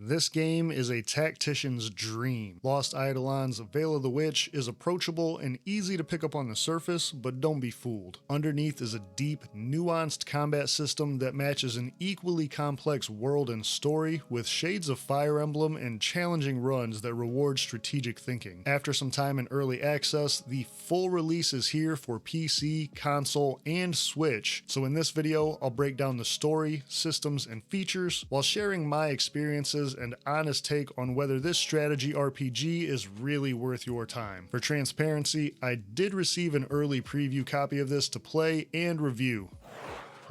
This game is a tactician's dream. Lost Eidolons Veil of the Witch is approachable and easy to pick up on the surface, but don't be fooled. Underneath is a deep, nuanced combat system that matches an equally complex world and story with shades of Fire Emblem and challenging runs that reward strategic thinking. After some time in early access, the full release is here for PC, console, and Switch. So in this video, I'll break down the story, systems, and features while sharing my experiences and honest take on whether this strategy RPG is really worth your time. For transparency, I did receive an early preview copy of this to play and review.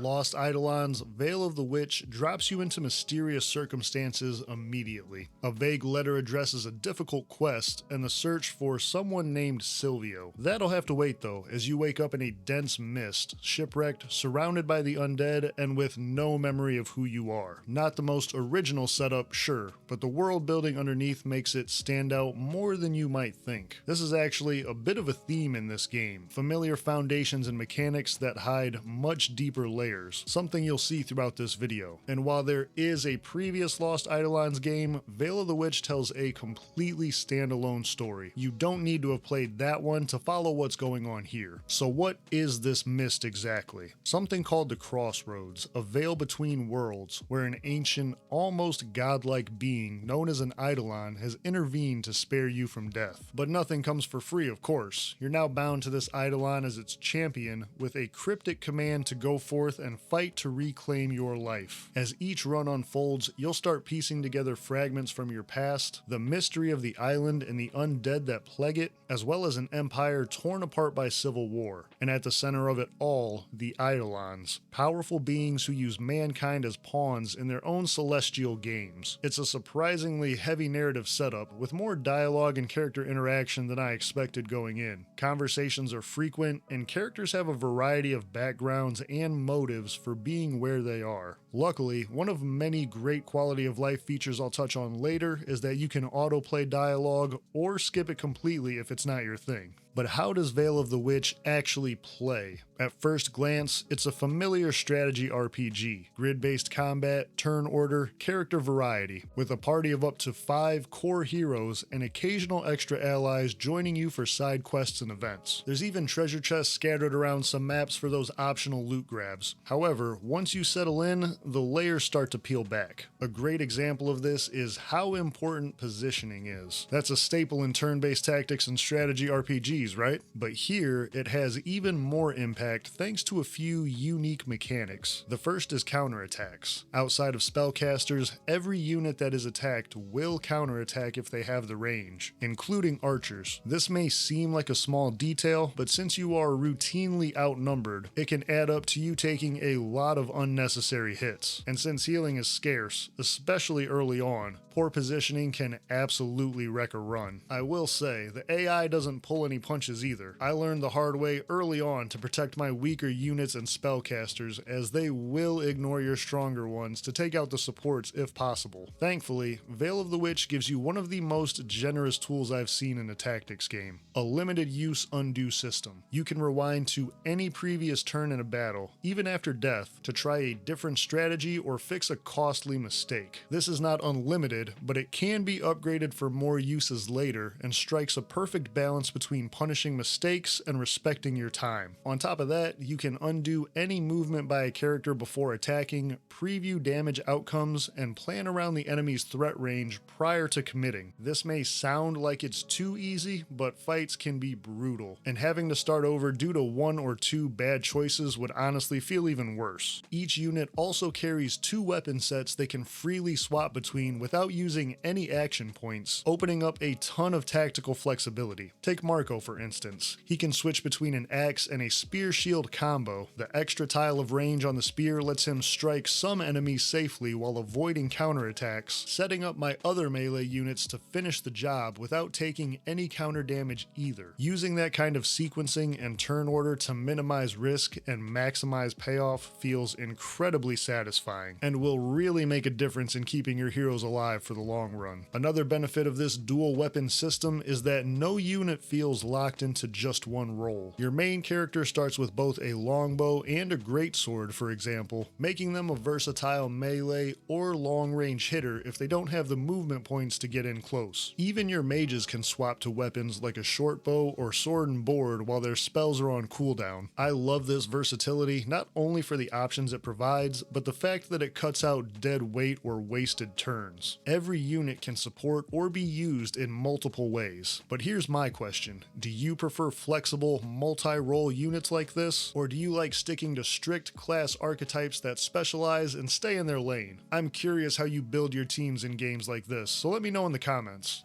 Lost Eidolons Veil of the Witch drops you into mysterious circumstances immediately. A vague letter addresses a difficult quest and the search for someone named Silvio. That'll have to wait though, as you wake up in a dense mist, shipwrecked, surrounded by the undead, and with no memory of who you are. Not the most original setup, sure, but the world building underneath makes it stand out more than you might think. This is actually a bit of a theme in this game, familiar foundations and mechanics that hide much deeper layers. Something you'll see throughout this video. And while there is a previous Lost Eidolons game, Veil of the Witch tells a completely standalone story. You don't need to have played that one to follow what's going on here. So what is this mist exactly? Something called the Crossroads, a veil between worlds, where an ancient, almost godlike being known as an Eidolon has intervened to spare you from death. But nothing comes for free, of course. You're now bound to this Eidolon as its champion, with a cryptic command to go forth and fight to reclaim your life. As each run unfolds, you'll start piecing together fragments from your past, the mystery of the island and the undead that plague it, as well as an empire torn apart by civil war. And at the center of it all, the Eidolons, powerful beings who use mankind as pawns in their own celestial games. It's a surprisingly heavy narrative setup, with more dialogue and character interaction than I expected going in. Conversations are frequent, and characters have a variety of backgrounds and motives for being where they are. Luckily, one of many great quality of life features I'll touch on later is that you can autoplay dialogue or skip it completely if it's not your thing. But how does Veil of the Witch actually play? At first glance, it's a familiar strategy RPG, grid-based combat, turn order, character variety, with a party of up to 5 core heroes and occasional extra allies joining you for side quests and events. There's even treasure chests scattered around some maps for those optional loot grabs. However, once you settle in, the layers start to peel back. A great example of this is how important positioning is. That's a staple in turn-based tactics and strategy RPGs, right? But here, it has even more impact thanks to a few unique mechanics. The first is counterattacks. Outside of spellcasters, every unit that is attacked will counterattack if they have the range, including archers. This may seem like a small detail, but since you are routinely outnumbered, it can add up to you taking a lot of unnecessary hits. And since healing is scarce, especially early on, poor positioning can absolutely wreck a run. I will say, the AI doesn't pull any punches either. I learned the hard way early on to protect my weaker units and spellcasters, as they will ignore your stronger ones to take out the supports if possible. Thankfully, Veil of the Witch gives you one of the most generous tools I've seen in a tactics game, a limited use undo system. You can rewind to any previous turn in a battle, even after death, to try a different strategy or fix a costly mistake. This is not unlimited, but it can be upgraded for more uses later and strikes a perfect balance between punishing mistakes and respecting your time. On top of that, you can undo any movement by a character before attacking, preview damage outcomes, and plan around the enemy's threat range prior to committing. This may sound like it's too easy, but fights can be brutal, and having to start over due to 1 or 2 bad choices would honestly feel even worse. Each unit also carries 2 weapon sets they can freely swap between without using any action points, opening up a ton of tactical flexibility. Take Marco for instance. He can switch between an axe and a spear shield combo. The extra tile of range on the spear lets him strike some enemies safely while avoiding counterattacks, setting up my other melee units to finish the job without taking any counter damage either. Using that kind of sequencing and turn order to minimize risk and maximize payoff feels incredibly satisfying satisfying, and will really make a difference in keeping your heroes alive for the long run. Another benefit of this dual weapon system is that no unit feels locked into just one role. Your main character starts with both a longbow and a greatsword, for example, making them a versatile melee or long-range hitter if they don't have the movement points to get in close. Even your mages can swap to weapons like a short bow or sword and board while their spells are on cooldown. I love this versatility, not only for the options it provides, but the fact that it cuts out dead weight or wasted turns. Every unit can support or be used in multiple ways. But here's my question: do you prefer flexible, multi-role units like this, or do you like sticking to strict class archetypes that specialize and stay in their lane? I'm curious how you build your teams in games like this, so let me know in the comments.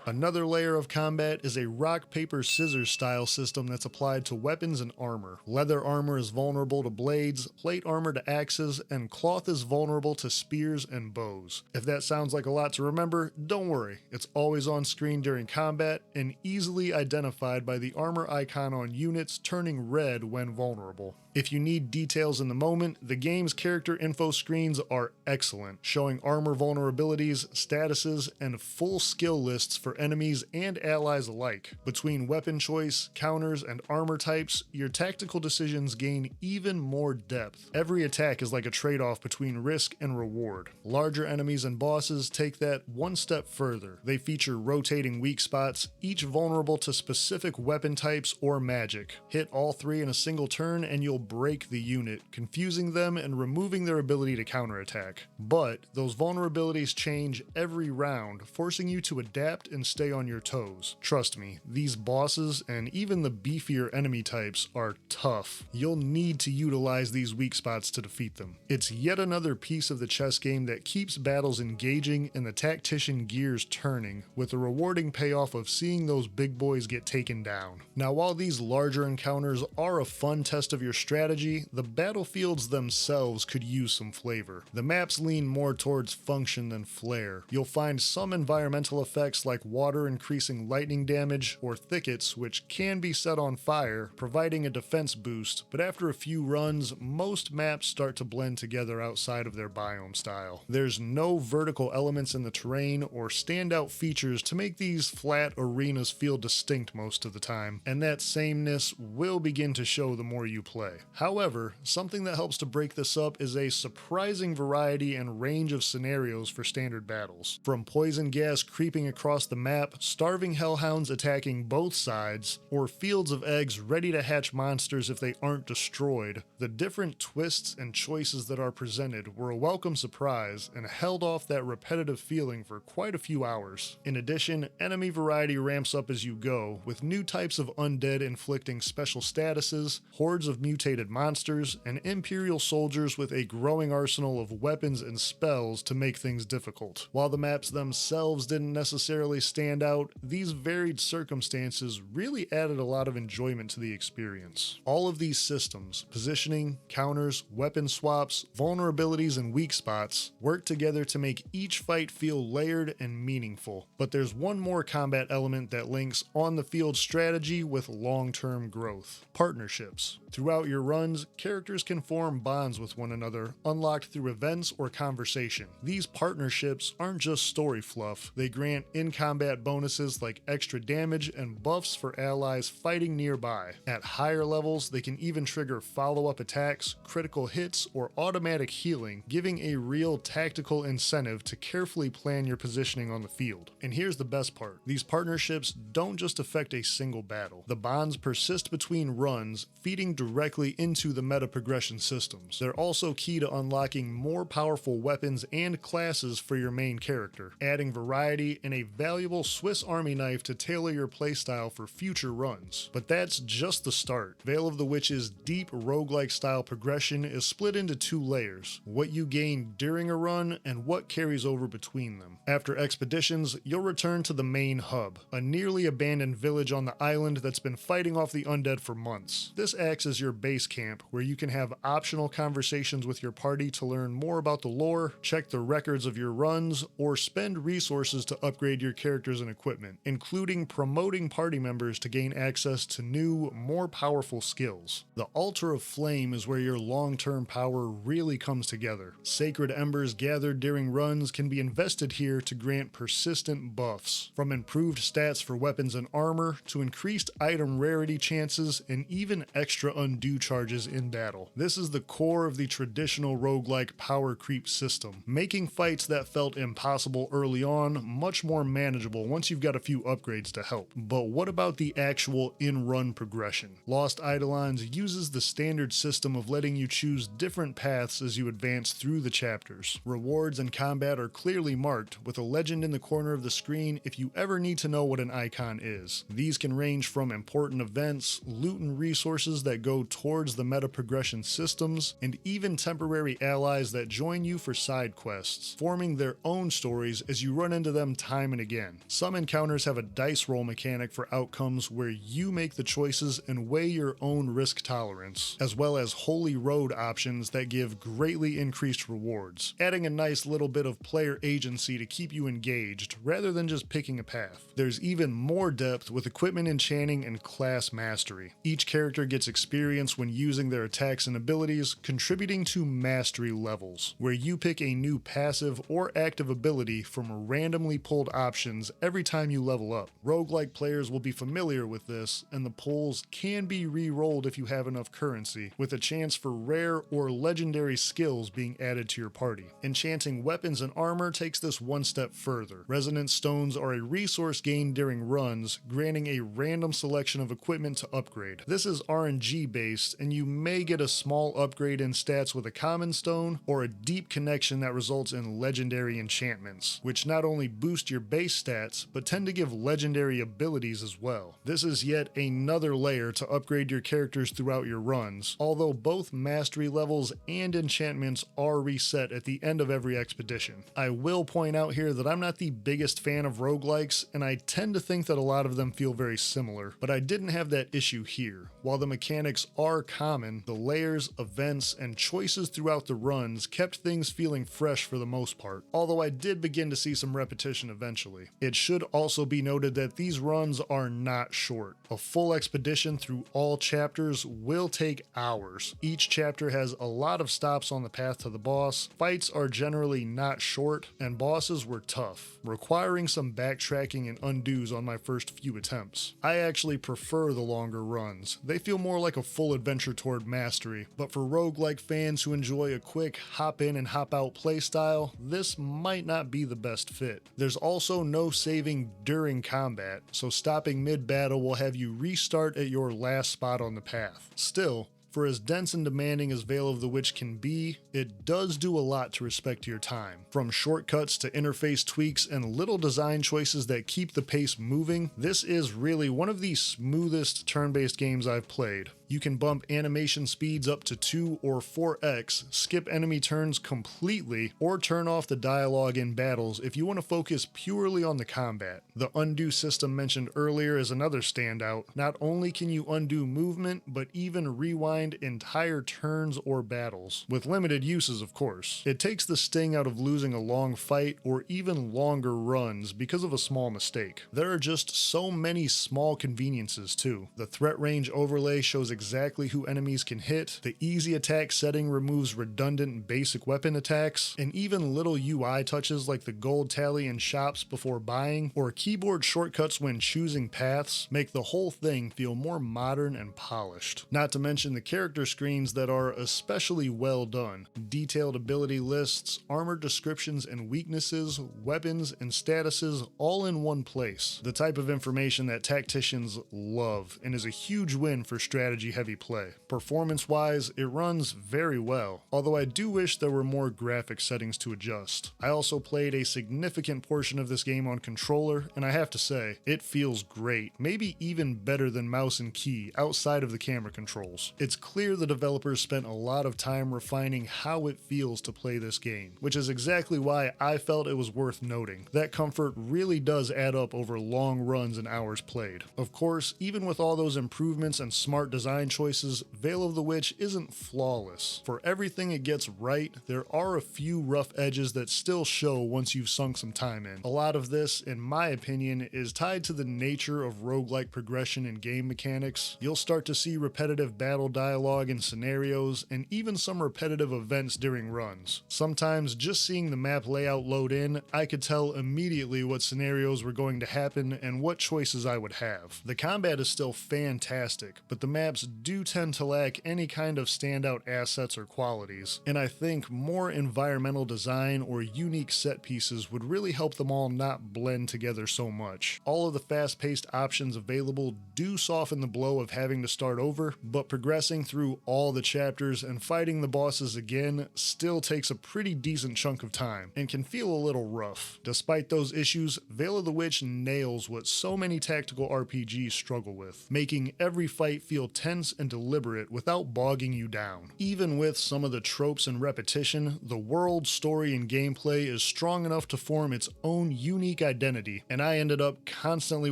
Another layer of combat is a rock, paper, scissors style system that's applied to weapons and armor. Leather armor is vulnerable to blades, plate armor to axes, and cloth is vulnerable to spears and bows. If that sounds like a lot to remember, don't worry, it's always on screen during combat and easily identified by the armor icon on units turning red when vulnerable. If you need details in the moment, the game's character info screens are excellent, showing armor vulnerabilities, statuses, and full skill lists for enemies and allies alike. Between weapon choice, counters, and armor types, your tactical decisions gain even more depth. Every attack is like a trade-off between risk and reward. Larger enemies and bosses take that one step further. They feature rotating weak spots, each vulnerable to specific weapon types or magic. Hit all three in a single turn and you'll break the unit, confusing them and removing their ability to counterattack. But those vulnerabilities change every round, forcing you to adapt and stay on your toes. Trust me, these bosses and even the beefier enemy types are tough. You'll need to utilize these weak spots to defeat them. It's yet another piece of the chess game that keeps battles engaging and the tactician gears turning, with the rewarding payoff of seeing those big boys get taken down. Now, while these larger encounters are a fun test of your strategy, the battlefields themselves could use some flavor. The maps lean more towards function than flair. You'll find some environmental effects like water increasing lightning damage, or thickets which can be set on fire, providing a defense boost, but after a few runs, most maps start to blend together outside of their biome style. There's no vertical elements in the terrain or standout features to make these flat arenas feel distinct most of the time, and that sameness will begin to show the more you play. However, something that helps to break this up is a surprising variety and range of scenarios for standard battles. From poison gas creeping across the map, starving hellhounds attacking both sides, or fields of eggs ready to hatch monsters if they aren't destroyed, the different twists and choices that are presented were a welcome surprise and held off that repetitive feeling for quite a few hours. In addition, enemy variety ramps up as you go, with new types of undead inflicting special statuses, hordes of mutated monsters, and Imperial soldiers with a growing arsenal of weapons and spells to make things difficult. While the maps themselves didn't necessarily stand out, these varied circumstances really added a lot of enjoyment to the experience. All of these systems, positioning, counters, weapon swaps, vulnerabilities, and weak spots, work together to make each fight feel layered and meaningful. But there's one more combat element that links on-the-field strategy with long-term growth: partnerships. Throughout your runs, characters can form bonds with one another, unlocked through events or conversation. These partnerships aren't just story fluff, they grant in-combat bonuses like extra damage and buffs for allies fighting nearby. At higher levels, they can even trigger follow-up attacks, critical hits, or automatic healing, giving a real tactical incentive to carefully plan your positioning on the field. And here's the best part: these partnerships don't just affect a single battle. The bonds persist between runs, feeding directly into the meta progression systems. They're also key to unlocking more powerful weapons and classes for your main character, adding variety and a valuable Swiss Army knife to tailor your playstyle for future runs. But that's just the start. Veil of the Witch's deep roguelike-style progression is split into two layers: what you gain during a run and what carries over between them. After expeditions, you'll return to the main hub, a nearly abandoned village on the island that's been fighting off the undead for months. This acts as your base camp, where you can have optional conversations with your party to learn more about the lore, check the records of your runs, or spend resources to upgrade your character characters and equipment, including promoting party members to gain access to new, more powerful skills. The Altar of Flame is where your long-term power really comes together. Sacred embers gathered during runs can be invested here to grant persistent buffs, from improved stats for weapons and armor to increased item rarity chances and even extra undo charges in battle. This is the core of the traditional roguelike power creep system, making fights that felt impossible early on much more manageable once you've got a few upgrades to help. But what about the actual in-run progression? Lost Eidolons uses the standard system of letting you choose different paths as you advance through the chapters. Rewards and combat are clearly marked, with a legend in the corner of the screen if you ever need to know what an icon is. These can range from important events, loot and resources that go towards the meta progression systems, and even temporary allies that join you for side quests, forming their own stories as you run into them time and again. Some encounters have a dice roll mechanic for outcomes where you make the choices and weigh your own risk tolerance, as well as holy road options that give greatly increased rewards, adding a nice little bit of player agency to keep you engaged rather than just picking a path. There's even more depth with equipment enchanting and class mastery. Each character gets experience when using their attacks and abilities, contributing to mastery levels, where you pick a new passive or active ability from randomly pulled options every time you level up. Roguelike players will be familiar with this, and the pulls can be re-rolled if you have enough currency, with a chance for rare or legendary skills being added to your party. Enchanting weapons and armor takes this one step further. Resonance stones are a resource gained during runs, granting a random selection of equipment to upgrade. This is RNG based, and you may get a small upgrade in stats with a common stone, or a deep connection that results in legendary enchantments, which not only boost your base stats, but tend to give legendary abilities as well. This is yet another layer to upgrade your characters throughout your runs, although both mastery levels and enchantments are reset at the end of every expedition. I will point out here that I'm not the biggest fan of roguelikes, and I tend to think that a lot of them feel very similar, but I didn't have that issue here. While the mechanics are common, the layers, events, and choices throughout the runs kept things feeling fresh for the most part, although I did begin to see some repetition eventually. It should also be noted that these runs are not short. A full expedition through all chapters will take hours. Each chapter has a lot of stops on the path to the boss, fights are generally not short, and bosses were tough, requiring some backtracking and undos on my first few attempts. I actually prefer the longer runs. They feel more like a full adventure toward mastery, but for roguelike fans who enjoy a quick hop in and hop out playstyle, this might not be the best fit. There's also no saving during combat, so stopping mid-battle will have you restart at your last spot on the path. Still, for as dense and demanding as Veil of the Witch can be, it does do a lot to respect your time. From shortcuts to interface tweaks and little design choices that keep the pace moving, this is really one of the smoothest turn-based games I've played. You can bump animation speeds up to 2 or 4x, skip enemy turns completely, or turn off the dialogue in battles if you want to focus purely on the combat. The undo system mentioned earlier is another standout. Not only can you undo movement, but even rewind entire turns or battles, with limited uses of course. It takes the sting out of losing a long fight or even longer runs because of a small mistake. There are just so many small conveniences too. The threat range overlay shows exactly who enemies can hit, the easy attack setting removes redundant basic weapon attacks, and even little UI touches like the gold tally in shops before buying, or keyboard shortcuts when choosing paths, make the whole thing feel more modern and polished. Not to mention the character screens that are especially well done. Detailed ability lists, armor descriptions and weaknesses, weapons and statuses all in one place. The type of information that tacticians love, and is a huge win for strategy heavy play. Performance-wise, it runs very well, although I do wish there were more graphic settings to adjust. I also played a significant portion of this game on controller, and I have to say, it feels great, maybe even better than mouse and key outside of the camera controls. It's clear the developers spent a lot of time refining how it feels to play this game, which is exactly why I felt it was worth noting. That comfort really does add up over long runs and hours played. Of course, even with all those improvements and smart design design choices, Veil of the Witch isn't flawless. For everything it gets right, there are a few rough edges that still show once you've sunk some time in. A lot of this, in my opinion, is tied to the nature of roguelike progression and game mechanics. You'll start to see repetitive battle dialogue and scenarios, and even some repetitive events during runs. Sometimes, just seeing the map layout load in, I could tell immediately what scenarios were going to happen and what choices I would have. The combat is still fantastic, but the maps do tend to lack any kind of standout assets or qualities, and I think more environmental design or unique set pieces would really help them all not blend together so much. All of the fast-paced options available do soften the blow of having to start over, but progressing through all the chapters and fighting the bosses again still takes a pretty decent chunk of time, and can feel a little rough. Despite those issues, Veil of the Witch nails what so many tactical RPGs struggle with, making every fight feel tense and deliberate without bogging you down. Even with some of the tropes and repetition, the world, story, and gameplay is strong enough to form its own unique identity, and I ended up constantly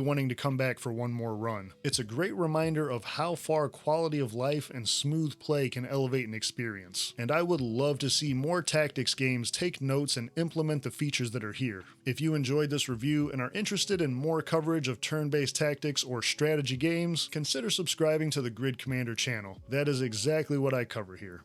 wanting to come back for one more run. It's a great reminder of how far quality of life and smooth play can elevate an experience, and I would love to see more tactics games take notes and implement the features that are here. If you enjoyed this review and are interested in more coverage of turn-based tactics or strategy games, consider subscribing to the Grid Commander channel. That is exactly what I cover here.